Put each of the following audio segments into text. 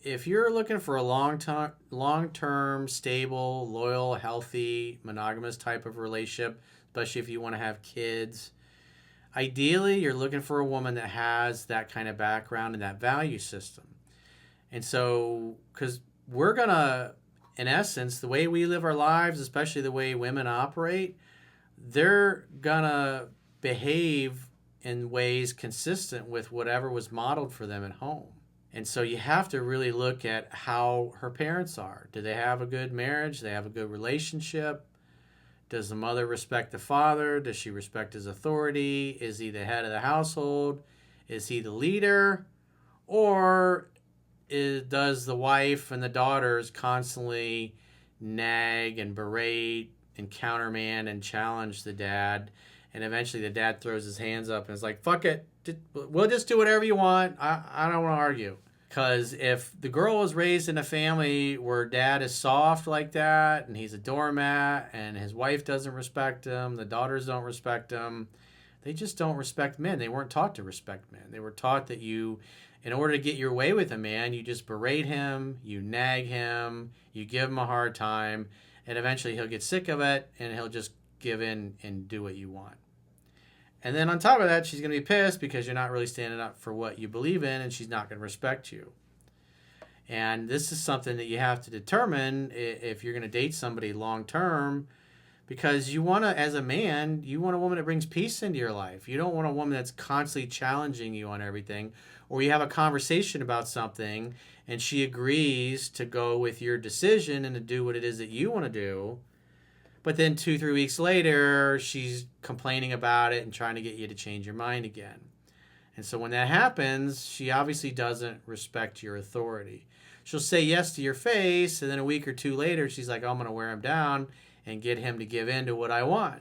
If you're looking for a long-term, stable, loyal, healthy, monogamous type of relationship, especially if you want to have kids, ideally you're looking for a woman that has that kind of background and that value system. And so, because we're gonna, in essence, the way we live our lives, especially the way women operate, they're gonna behave in ways consistent with whatever was modeled for them at home. And so you have to really look at how her parents are. Do they have a good marriage? Do they have a good relationship? Does the mother respect the father? Does she respect his authority? Is he the head of the household? Is he the leader? Or does the wife and the daughters constantly nag and berate and countermand and challenge the dad? And eventually the dad throws his hands up and is like, fuck it. We'll just do whatever you want. I don't want to argue. Because if the girl was raised in a family where dad is soft like that and he's a doormat and his wife doesn't respect him, the daughters don't respect him, they just don't respect men. They weren't taught to respect men. They were taught that you, in order to get your way with a man, you just berate him, you nag him, you give him a hard time, and eventually he'll get sick of it and he'll just give in and do what you want. And then on top of that, she's going to be pissed because you're not really standing up for what you believe in and she's not going to respect you. And this is something that you have to determine if you're going to date somebody long term, because you want to, as a man, you want a woman that brings peace into your life. You don't want a woman that's constantly challenging you on everything, or you have a conversation about something and she agrees to go with your decision and to do what it is that you want to do. But then 2, 3 weeks later, she's complaining about it and trying to get you to change your mind again. And so when that happens, she obviously doesn't respect your authority. She'll say yes to your face, and then a week or two later, she's like, oh, I'm going to wear him down and get him to give in to what I want.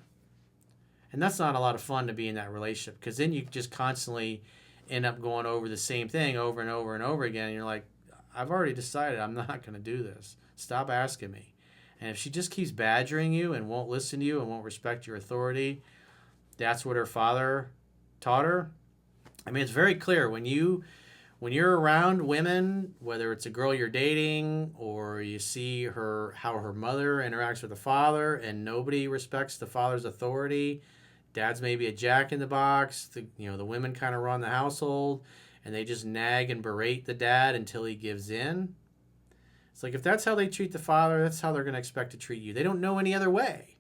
And that's not a lot of fun to be in that relationship, because then you just constantly end up going over the same thing over and over and over again. And you're like, I've already decided I'm not going to do this. Stop asking me. And if she just keeps badgering you and won't listen to you and won't respect your authority, that's what her father taught her. I mean, it's very clear when you're around women, whether it's a girl you're dating or you see her how her mother interacts with the father, and nobody respects the father's authority. Dad's maybe a jack in the box. The women kind of run the household, and they just nag and berate the dad until he gives in. It's like, if that's how they treat the father, that's how they're going to expect to treat you. They don't know any other way.